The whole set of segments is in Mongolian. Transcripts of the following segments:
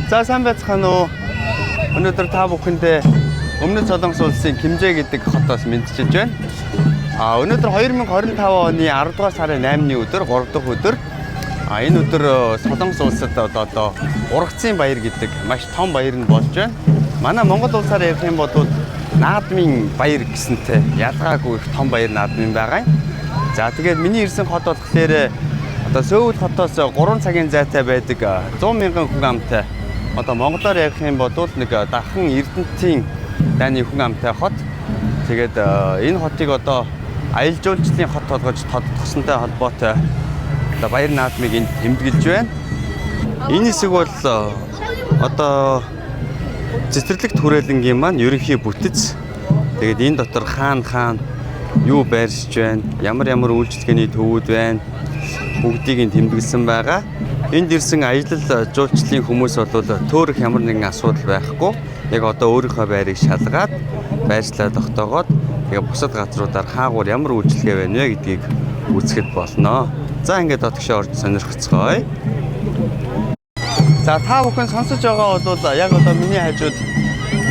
За сайн байцгаана уу. Өнөөдөр та бүхэндээ Өмнөд Солонгос улсын Кимжэ гэдэг хотоос мэдчилж байна. Өнөөдөр 2025 оны 10 дугаар сарын 8-ны өдөр 3 дахь өдөр. Энэ өдөр Солонгос улсад одоо ургацын баяр гэдэг маш том баяр нь болж байна. Манай Монгол улсаар ярих юм бол наадмын баяр гэсэнтэй ялгаагүй их том баяр наадмын байгаа. За тэгээд миний ирсэн хот болохоор одоо Сөүл хотоос 3 цагийн зайтай байдаг 100 мянган хүн амтай. Одоо монголоор ярих юм бол нэг дахин Эрдэнэтийн дайны хүн амтай хот. Тэгээд энэ хотыг одоо аялал жуулчлалын хот болгож тодтогсонтой холбоотой одоо баяр наадмыг энд тэмдэглэж байна. Энэ хэсэг бол одоо цэцэрлэгт хүрээлэнгийн маань ерөнхий бүтэц. Тэгээд энэ дотор хаана юу байршиж байна, ямар үйлчлэгээний төвүүд байна, бүгдийг нь тэмдэглэсэн байгаа. Энд ирсэн аялал жуулчлалын хүмүүс бол төөрөх ямар нэгэн асуудал байхгүй. Яг одоо өөрийнхөө байрыг шалгаад, байршлаа тогтоогоод тэгээ бусад газруудаар хаагур ямар үйлчлэгээ байна вэ гэдгийг үзэхэд болно. За ингээд дотгошоо орж сонирхцгоё. За та бүхэн сонсож байгаа бол яг одоо миний хажууд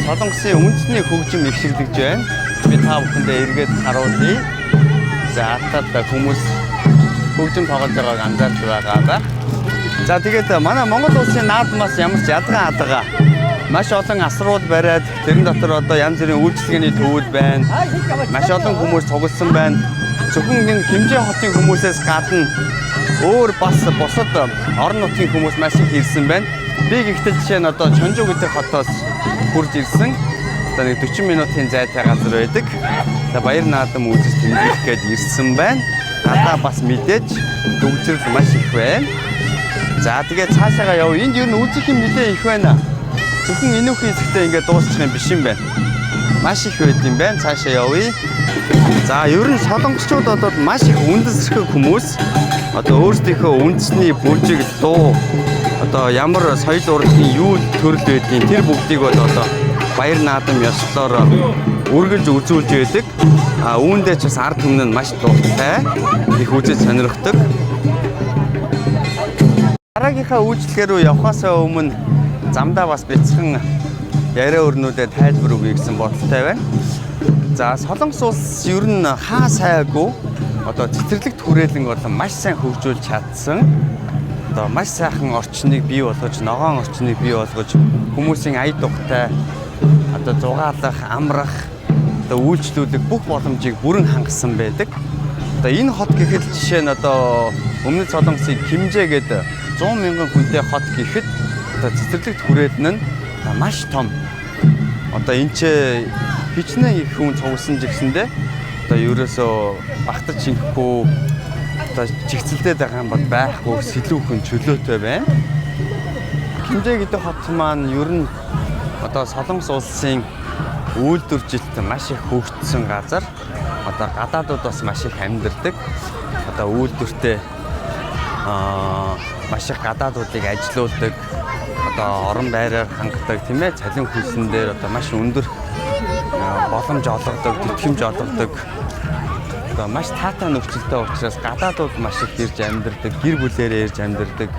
Солонгосын үндэсний хөгжим ихшиглэж байна. Би та бүхэндээ эргээд харуулъя. За алтад хүмүүс хөгжим тоглож байгааг анзаарч байгаа. За тэгээд манай Монгол улсын наадмаас ямар ч ядгаа маш олон асруул бариад тэрэн дотор одоо янз бүрийн үйлчлэгээний төвүүд байна. Маш олон хүмүүс цугласан байна. Зөвхөн энэ Кимжэ хотын хүмүүсээс гадна өөр бас бусад орон нутгийн хүмүүс маш их ирсэн байна. Би гэхдээ жишээ нь одоо Чонжу гэдэг хотоос хурж ирсэн. Одоо нэг 40 минутын зайтай газар байдаг. За баяр наадам үзэж тэмдэглэх гээд ирсэн байна. Гадаа бас мэдээж дүгжрэл маш их байна. За тэгээд цаашаага яв. Энд ер нь үзэх юм нэлээ их байна. Зөвхөн энүүхэн хэсэгтээ ингээд дуусчих юм биш юм байна. Маш их байд юм байна. Цаашаа явъя. За ер нь солонгосчууд бол маш их үндэслэх хүмүүс. Одоо өөрсдийнхөө үндэсний бүжиг, дуу, одоо ямар соёл урлагийн юу төрөл байдгийг тэр бүгдийг бол одоо баяр наадам ёслолоор үргэлж үзүүлж байдаг. Үүндээ ч бас ард түмэн нь маш дуртай. Их үзэж сонирхдаг. Дараагийнхаа үйлчлэгээр рүү явхаас өмнө замдаа бас бяцхан яриа өрнүүдэд тайлбар өгье гэсэн бодолтой байна. За Солонгос улс ер нь хаа сайгүй одоо цэцэрлэгт хүрээлэн болон маш сайн хөгжүүлж чадсан. Одоо маш сайхан орчныг бий болгож, ногоон орчныг бий болгож хүмүүсийн ая дугтай одоо зугаалах, амрах, одоо үйлчлүүлэх бүх боломжийг бүрэн хангасан байдаг. Одоо энэ хот гэхэд жишээ нь одоо Өмнөд Солонгосын Кимжэ гэдэг 100 мянган хүнтэй хот гэхэд одоо цэцэрлэгт хүрээлэн нь маш том. Одоо энэ ч хичнээн их хүн цугласан жигсэндээ одоо ерөөсөө багтаж шингэхгүй одоо чигцэлдээд байгаа юм бол байхгүй сэлүүхэн чөлөөтэй байна. Кимжэ гэдэг хот маань ер нь одоо Солонгос улсын үйлдвэржилт маш их хөгжсөн газар. Одоо гадаадууд бас маш их амьдардаг. Одоо үйлдвэртэй маш их гадаадуудыг ажилуулдаг. Одоо орон байраар хангадаг тийм ээ. Цалин хөлсөн дээр одоо маш өндөр боломж олгодог, тэтгэмж олгодог. Одоо маш таатай нөхцөлтэй учраас гадаадууд маш их ирж амьдардаг, гэр бүлээрээ ирж амьдардаг.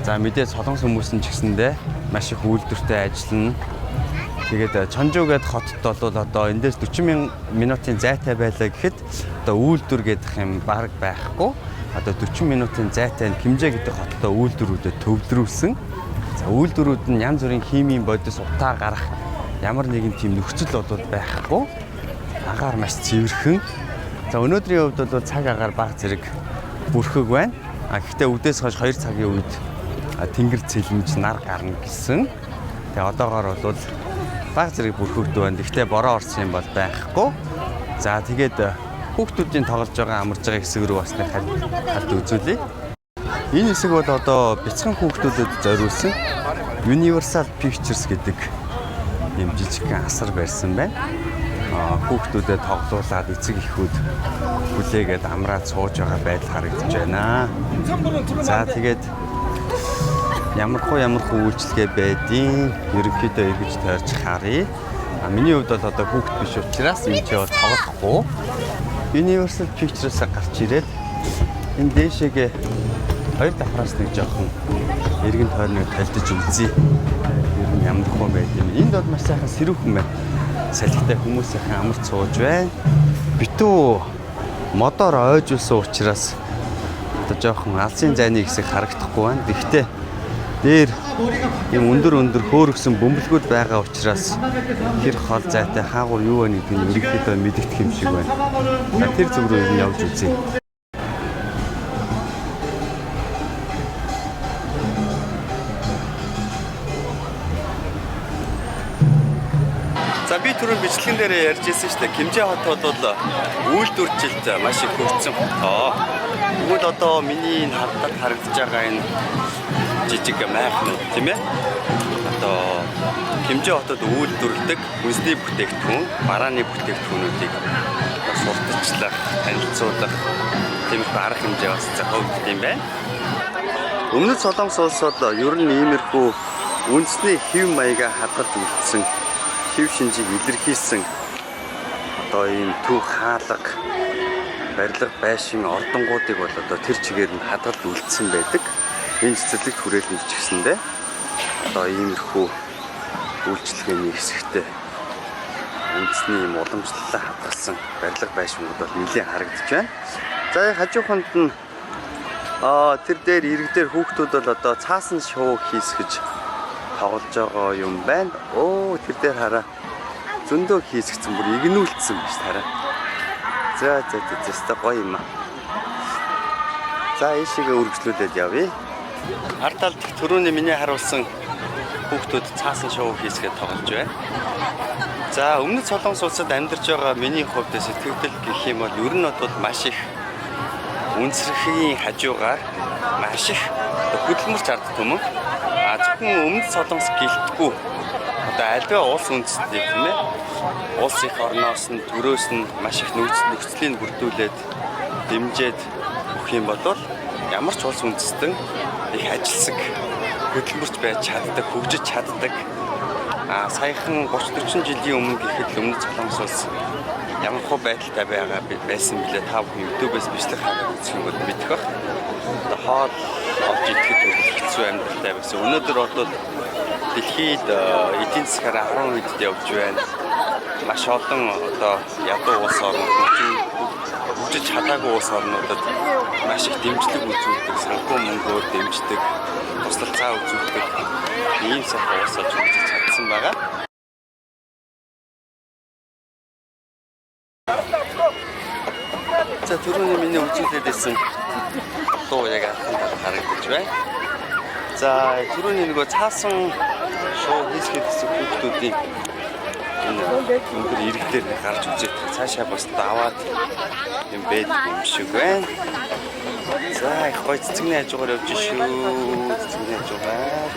За мэдээж Солонгос хүмүүс нь ч гэсэндээ маш их үйлдвэртэй ажиллана. Тэгээд Чонжу гэдэг хотод бол одоо эндээс 40 минутын зайтай байлаа гэхэд одоо үйлдвэр гэдэг юм баг байхгүй. Одоо 40 минутын зайтай Кимжэ гэдэг хотод үйлдвэрүүдэд төвлөрүүлсэн. За үйлдвэрүүд нь янз бүрийн химийн бодис утаа гарах ямар нэгэн тийм нөхцөл бол байхгүй. Агаар маш цэвэрхэн. За өнөөдрийн хувьд бол цаг агаар баг зэрэг бүрхэг байна. Гэхдээ үдээс хойш 2 цагийн үед тэнгэр цэлмж нар гарна гэсэн. Тэгээ одоогоор бол баг зэрэг бүрхэгд байна. Гэхдээ бороо орсон юм бол байхгүй. За тэгээд хүүхдүүдийн тоглож байгаа амарч байгаа хэсэг рүү бас нэг халт үзүүлье. Энэ хэсэг бол одоо бяцхан хүүхдүүдэд зориулсан Universal Pictures гэдэг юм жижигхэн асар барьсан байна. Хүүхдүүдэд тоглуулад эцэг эхүүд хүлээгээд амраад сууж байгаа байдал харагдаж байна. За тэгээд ямар хуу үйлчлэгээ байдیں۔ Ерөнхийдөө эргэж тойрч харъя. Миний хувьд бол одоо хүүхд биш учраас энэ ч бол тоглохгүй. Universal Pictures-аас гарч ирээд энэ дээшээгээ Хоёр давхраас нэг жоохон эргэн тойрныг тайлдаж үзье. Ер нь ямар хөө байд юм. Энд бол маш сайхан сэрүүхэн байна. Салхитай хүмүүсийн амарч сууж байна. Битүү модоор ойжулсан учраас одоо жоохон алсын зайны хэсэг харагдахгүй байна. Гэхдээ дээр юм өндөр хөөргсөн бөмбөлгүүд байгаа учраас тэр хол зайтай хаагур юу вэ гэдгийг ерөнхийдөө мэдэгдэх юм шиг байна. Тэр зүг рүү нь явж үзье. За би түрүүн бичлэгэн дээр ярьж ирсэн шүү дээ. Кимжи хот бол үйлдвэржилт маш их хөгжсөн хот. Тэгвэл одоо миний хардад харагдаж байгаа энэ жижиг майхан тийм ээ. Одоо Кимжи хотод үйлдвэрлэдэг үндэсний бүтээгдэхүүн, барааны бүтээгдэхүүнүүдийг сурталчлах, танилцуулах тиймэрхүү арга хэмжээ бас зохиогдсон юм байна. Өмнөд Солонгос улсад ер нь иймэрхүү үндэсний хэв маягаа хадгалж үлдсэн хэв шинжийг илэрхийлсэн одоо ийм төв хаалга барилга байшин ордонгуудыг бол одоо тэр чигээр нь хадгалж үлдсэн байдаг. Энэ цэцэрлэгт хүрээлэн ч гэсэндээ одоо иймэрхүү үйлчлэгээний хэсэгтээ үндэсний ийм уламжлалаа хадгалсан барилга байшингууд бол нэлээд харагдаж байна. За хажууханд нь тэр дээр иргэдээр хүүхдүүд бол одоо цаасан шоу хийсгэж тоглож байгаа юм байна. Оо тэр дээр хараа зөндөө хийсгцэн бүр игнүүлсэн биш хараа. За гоё юм аа. За ийшээгээ үргэлжлүүлээд явъя. Ард талд түрүүний миний харуулсан хүүхдүүд цаасан шоу хийсгээд тоглож байна. За өмнөд Солонгос улсад амьдарч байгаа миний хувьд сэтгэгдэл гэх юм бол ер нь бол маш их үнсрэхийн хажуугаар маш их хөдөлмөрч ард түмэн зөвхөн өмнөд Солонгос гэлтгүй одоо альва улс үндэстнийг тийм ээ улс их орноос нь төрөөс нь маш их нөхцөлийг бүрдүүлээд дэмжиж өгөх юм бол ямар ч улс үндэстэн их ажилсаг хөдөлмөрч байж чаддаг, хөгжиж чаддаг. Саяхан 30-40 жилийн өмнө гэхэд өмнөд Солонгос улс ямар хөө байдалтай байсан бэлээ та бүхэн YouTube-ээс бичлэг хараад үзэх юм бол мэдэх бах. Одоо хоол олж идэхэд хэцүү амьдралтай байсан. Өнөөдөр бол дэлхийд эдийн засгаар 10 хэд явж байна. Маш олон одоо ядуу улс орнууд хөгжиж чадаагүй улс орнуудад маш их дэмжлэг үзүүлдэг, санхүү мөнгөөр дэмждэг, туслалцаа үзүүлдэг ийм сайхан улс орж хөгжиж чадсан байгаа. За түрүүний миний үзүүлээд байсан дуу яг харагдаж байна. За түрүүний нөгөө цаасан шоу хийсгээд гэсэн хүүхдүүдийн энэ өндөр иргэдээр гарч үзээд цаашаа бас даваад юм байдаг юм шиг байна. За их гоё цэцэгний хажуугаар явж шүү. Цэцэгний хажуугаар.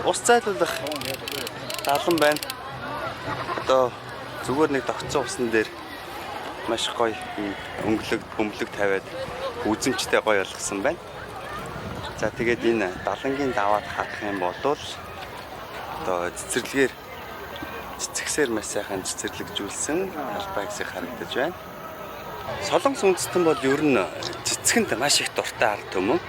Ус зайлуулах далан байна. Одоо зүгээр нэг тогтсон усан дээр маш гоё бөмбөлөг тавиад үзэмжтэй гоё болгосон байна. За тэгээд энэ далангийн даваад харах юм бол одоо цэцэрлэгээр маш сайхан цэцэрлэгжүүлсэн талбай хэсэг харагдаж байна. Солонгос үндэстэн бол ер нь цэцгэнд маш их дуртай ард түмэн.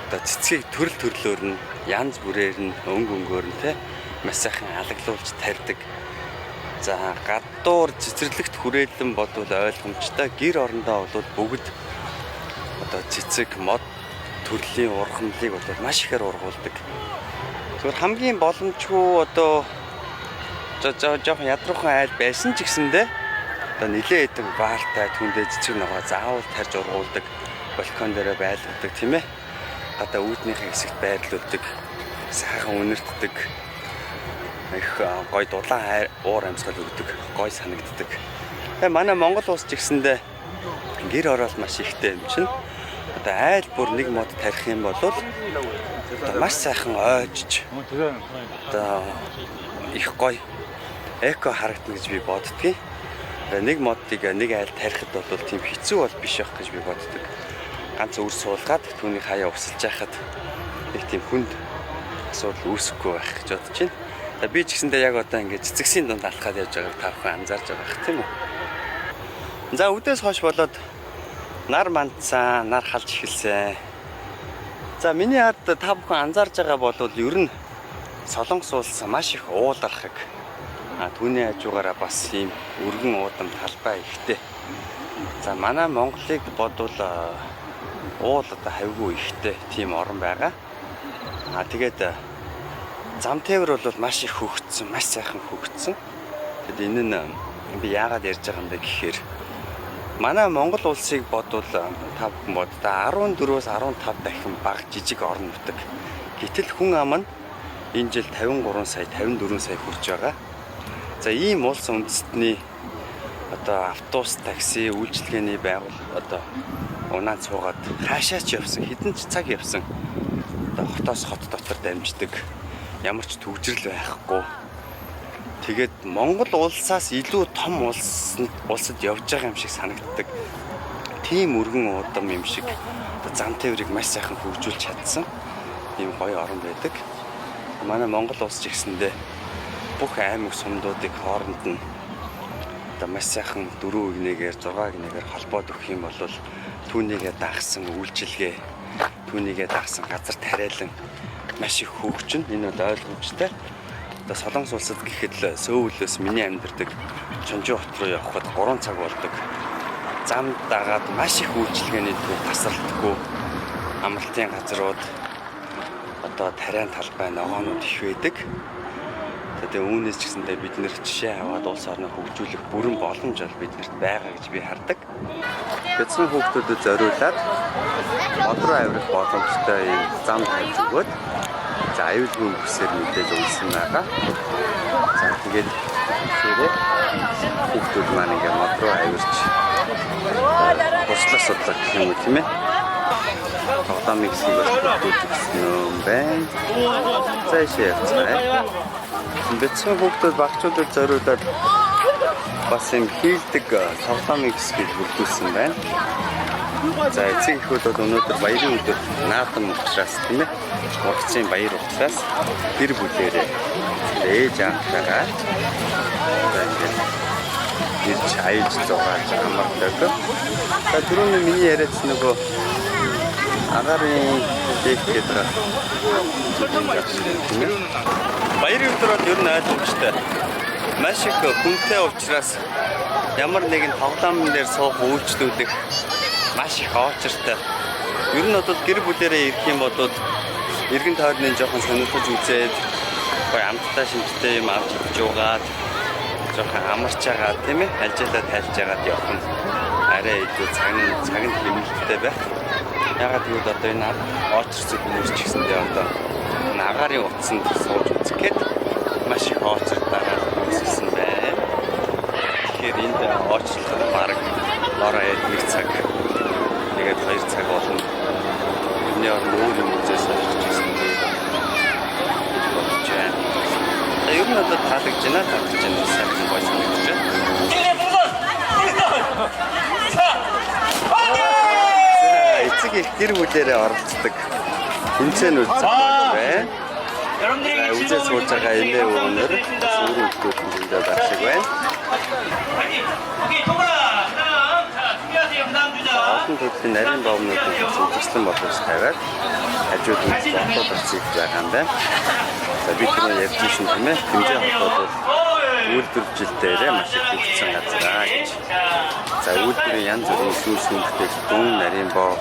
Одоо цэцгийг төрөл төрлөөр нь янз бүрээр нь өнгөөр нь те маш сайхан алаглуулж тарьдаг. За гадуур цэцэрлэгт хүрээлэн бодвол ойлгомжтой гэр орондоо бол бүгд одоо цэцэг мод төрлийн ургамлыг бол маш ихээр ургуулдаг. Зүгээр хамгийн боломжгүй одоо жоохон ядруухан айл байсан ч гэсэндээ одоо нилээ хэдэн баартай түндээ цэцэг ногоо заавал тарьж ургуулдаг, балкон дээр байлгадаг тийм ээ. Одоо үүднийхээ хэсэгт байрлуулдаг, сайхан үнэртдэг, их гоё дулаан уур амьсгал өгдөг, гоё санагддаг. Тэгээ манай Монгол улс ч гэсэндээ гэр орол маш ихтэй юм чинь. Одоо айл бүр нэг мод тарих юм бол маш сайхан ойжж одоо их гоё эко харагдана гэж би боддгийг. Нэг модыг нэг айл тарихад бол тийм хэцүү бол биш байх гэж би боддог. Ганц өр суулгаад түүний хаяа усалж яхад нэг тийм хүнд асуудал үүсэхгүй байх гэж бодож байна. Би ч гэсэндээ яг одоо ингээд цэцэгсийн дунд алхаад явж байгааг та бүхэн анзаарж байгаа хэрэг тийм үү. За үдээс хойш болоод Нар мандсан, нар халж эхэлсэн. За миний хад та бүхэн анзаарж байгаа бол ер нь Солонгос улс маш их уулархаг. Түүний хажуугаараа бас ийм өргөн уудам талбай ихтэй. За манай Монголыг бодвол уул одоо хавьгүй ихтэй тийм орн байгаа. Тэгээд зам тээвэр бол маш их хөгжсөн, маш сайхан хөгжсөн. Тэгэд энэ нь би яагаад ярьж байгаа юм бэ гэхээр манай Монгол улсыг бодвол та бүхэн боддоо 14-өөс 15 дахин бага жижиг орн нутаг. Гэтэл хүн ам нь энэ жил 53 сая, 54 сая хүрч байгаа. За ийм улс үндэстний одоо автобус, такси, үйлчилгээний байгуул одоо унаан цуугаад хаашаач явсан, хэдэн ч цаг явсан. Одоо хотоос хот дотор дамждаг. Ямар ч төвжрэл байхгүй. Тэгээд Монгол улсаас илүү том улсад явж байгаа юм шиг санагддаг. Тийм өргөн удам юм шиг зам тээврийг маш сайхан хөгжүүлж чадсан. Ийм гоё орн байдаг. Манай Монгол улс ч гэсэндээ бүх аймаг сумдуудыг хооронд нь одоо маш сайхан 4 гинэгээр 6 гинэгээр холбоод өгөх юм бол түүнийгээ дагсан үйлчилгээ, түүнийгээ дагсан газар тариалан маш их хөгжин. Энэ бол ойлгомжтой. Одоо Солонгос улсад гэхэд л Сөүлөөс миний амьдардаг Чонжин хот руу явхад 3 цаг болдог. Зам дагаад маш их үйлчилгээний төв тасралтгүй амралтын газрууд одоо тариан талбай ногоонууд их байдаг. Тэгээ үүнээс ч гэсэндээ бид нэр жишээ аваад улс орноо хөгжүүлэх бүрэн боломж бол биднэрт байгаа гэж би хардаг. Бяцхан хүүхдүүдэд зориулаад модроо авирах боломжтой юм зам тавьж өгөөд за аюулгүй бүсээр мэдээж унсан байгаа. За тэгээд хүүхдүүд маань ингээ модроо авирч туслах судлах гэх юм уу тийм ээ. Тоглоомыг хийх болсон юм байна. За ийшээ явцгаая. Бяцхан хүүхдүүд багцуудад зориулаад бас юм хийлдэг тоглоомыг бүрдүүлсэн байна. За эцэг эхүүд бол өнөөдөр баярын өдөр наадам учраас тийм ээ. Ургацын баяр учраас гэр бүлээрээ ээж аавтайгаа ирж аялж зугааж амардаг. За түрүүний миний яриадс нөгөө агарын дээг гэдэг баярын өдөр бол ер нь ойлгомжтой. Маш их хүнтэй учраас ямар нэгэн тоглоомн дээр суух үйлчлүүлэх маш их очиртай. Ер нь бол гэр бүлээрээ ирэх юм бол эргэн тойрны жоохон сонирхож үзээд гоё амттай шинжтэй юм авч явж угаад жоохон амарч байгаа тийм ээ. Алжаалаа тайлж яагаад явах нь арай илүү цаг нь хэмнэлттэй байх. Ягаад гэвэл одоо энэ очирцэг хүмүүс ч гэсэндээ одоо агарын утсанд сууж үзэх гээд маш их очиртайгаар үүссэн байна. Тэгэхээр энд очиртад баг ороо 1 цаг тэгээд 2 цаг болно. Бидний орн өөр юм үзээс олж ирсэн дээ. Ер нь одоо таалагдж байна сайхан гоё санагдаж байна. Эцэг их гэр бүлээрээ оролцдог тэмцээнүүд байна. Үзээ сууж байгаа эмээ өвнөр өөрөөр хэлбэл байх шиг байна. Олон төрлийн нарийн боомнуудын зөвлөсөн боловч тавиад хажууд нь хотод орцыг байгаа юм байна. За бид түрүү ярьжсэн тийм ээ. Хэмжээ хотод бол үйлдвэржилтээрээ маш их хөгжсөн газар гэж. За үйлдвэрийн янз бүрийн сүүсүүнтэй дүн нарийн боо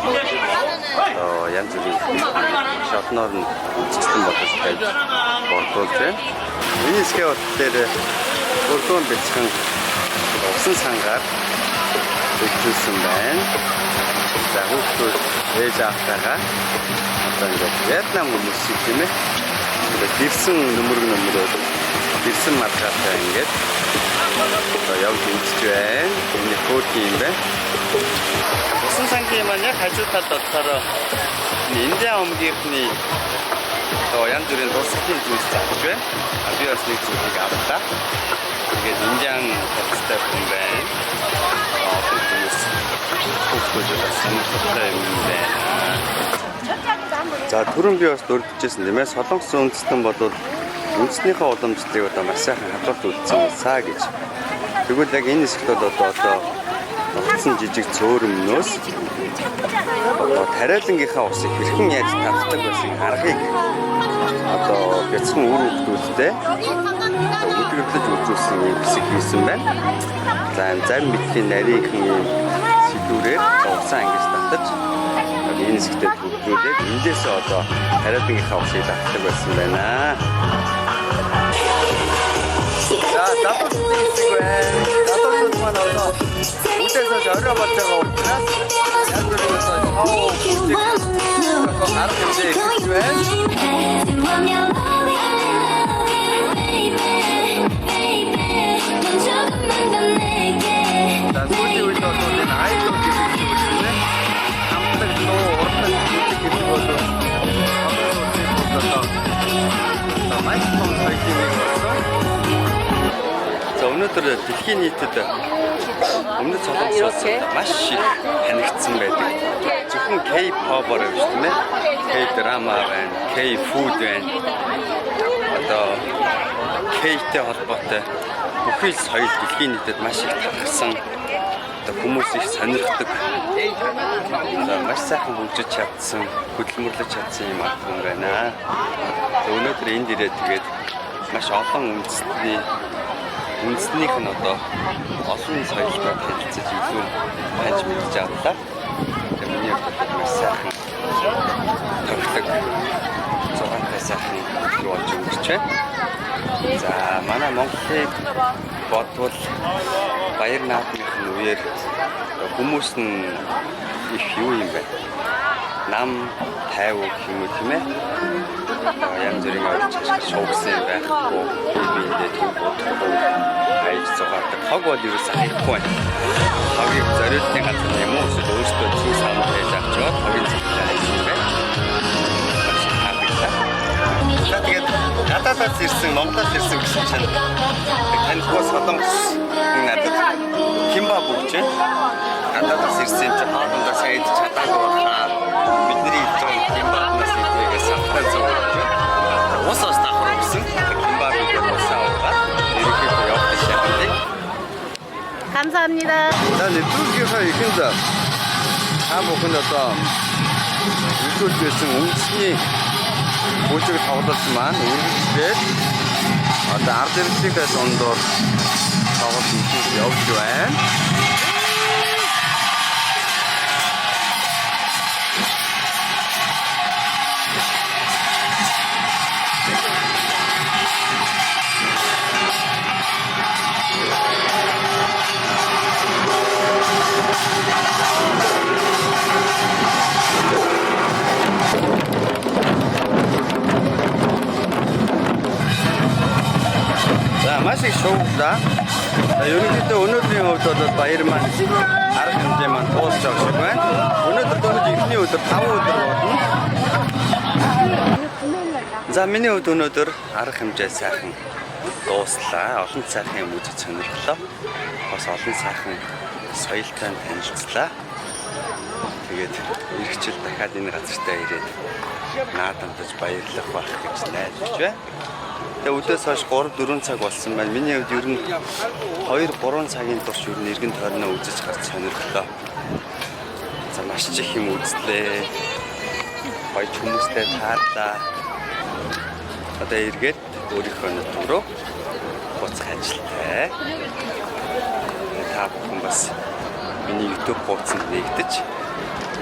янз бүрийн шатноор нь зөвлөсөн боловч тавьж боловч байна. Миний скеут дээр өргөн бэлтгэн усан сангаар өгсөн байна. За хүүхдүүд ээж аавтайгаа одоо ингээд Вьетнам хүмүүс шиг тийм ээ. Гэрсэн нөмрөд гэрсэн маргатай ингээд одоо явж үзэж байна. Энэ фото юм байна. Усан сангийн маань яг хажуу талд болохоор Индиан омгийнхний янз бүрийн дурсгалын зүйлс зааж байна. Би бас нэг зүйлийг авлаа. Тэгээд Индиан тексттэй юм байна. За түрүүн би бас дурдчихсан тийм ээ. Солонгос үндэстэн бол үндэснийхээ уламжлалыг одоо маш сайхан хадгалж үлдсэн улсаа гэж. Тэгвэл яг энэ хэсэгт бол одоо Тогтсон жижиг цөөрөмнөөс одоо тариалангийнхаа усыг хэрхэн яаж татдаг байсан аргыг одоо бяцхан үр хөвгүүдтэй өдөртлөж үзүүлсэн юм хэсэг хийсэн байна. За зарим мэдхийн нарийнхан юм сэдвүүрээр усан ангиж татаж энэ хэсэгтээ төвлөрүүлээд эндээс одоо тариалангийнхаа усыг татдаг байсан байна. За татвар хэсэг байна. Татварууд маань одоо үдээс орой болж байгаа учраас яг өөрөөс хаа арга хэмжээ хийж байна. За сүүлийн үед бол энэ айдол гэдэг юм байна. Хамтлагд нөө уртад гэдэг юм бол одоо маш том сайжиг болсон. За өнөөдөр дэлхийн нийтэд өмнөд солонгосоос маш их танигдсан байдаг. Зөвхөн K-pop-оор биш тийм ээ. K-drama байна, K-food байна. Одоо K-тэй холбоотой бүхий соёл дэлхийн нийтэд маш их талархсан. Одоо хүмүүс их сонирхдаг. Одоо маш сайхан хөгжиж чадсан, хөдөлмөрлөж чадсан юм юм байна. Өнөөдөр энд ирээд тэгээд маш олон үндэснийх нь одоо олон соёлтой танилцаж илүү таньж мэдж авлаа. Тэгээд миний хувьд маш сайхан тоглог зурагтай сайхан юу болж өнгөрч байна. За манай Монголыг бодвол баяр наадмын үеэр хүмүүс нь их юу юм бэ? Нам тайвуу гэх юм уу тийм ээ? Янз бүрийн орж шуугсан байхгүй, биендээ тийм бодохгүй, хайж зугаадаг. Хог бол юу ч санахгүй байна. Хогийг зориултын газар юм уу? Эсвэл өөртөө чинь санал хийж авч яваад хогийн цэгтэй хайж юм байна. За тэгээд гадаадаас ирсэн, Монголоос ирсэн гэсэн чинь таньхуу солонгос надад кимбаб өгч байна. Гадаадаас ирсэн юм чинь хоорондоо сайд чадаагүй байна. Бидний хэлж кимбабнаас идэгээс авах зүгээр. Усаас давхар өгсөн. Кимбабыг усаа угаад ерөнхийдөө явах шаардлагатай. 감사합니다. За нэвтрүүлгийнхаа ихэнд бүхэн одоо үзүүлж байсан үндэсний бүжиг тоглолт маань үргэлжлээд одоо ард иргэдийн дондор тоглолт явж байна. Маш их шуугдаа. Ерөнхийдөө өнөөдрийн хувьд бол баяр маань арга хэмжээ маань дуусч байгаа шиг байна. Өнөөдөр дөрөв ихний өдөр 5 өдөр болно. За миний хувьд өнөөдөр арга хэмжээ сайхан дууслаа. Олон сайхан юм үзэж сонирхлоо. Бас олон сайхан соёлтой танилцлаа. Тэгээд иргэчил дахиад энэ газартаа ирээд наадамдаж баярлах байх гэж найдаж байна. Тэгээ өдөөс хойш 3-4 цаг болсон байна. Миний хувьд ер нь 2-3 цагийн турш ер нь иргэн тойрноо үзэж гарч сонирхлоо. За маш их юм үзлээ. Баяж хүмүүстэй таарлаа. Одоо эргээд өөрийнхөө нутруу буцах ажилтай. Та бүхэн бас миний YouTube хуудсанд нэгдэж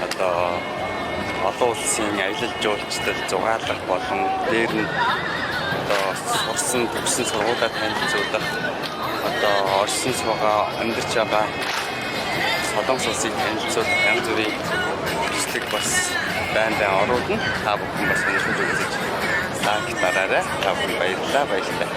одоо олон улсын аялал жуулчлал зугаалах болон дээр нь одоо сурсан төгссөн сургуулиуд танилцуулах одоо оршин суугаа амьдарч байгаа солонгос улсыг танилцуулах янз бүрийн бичлэг бас байна оруулна. Та бүхэн бас сонирхож үзэж лайк дараарай. Та бүхэн баярлалаа.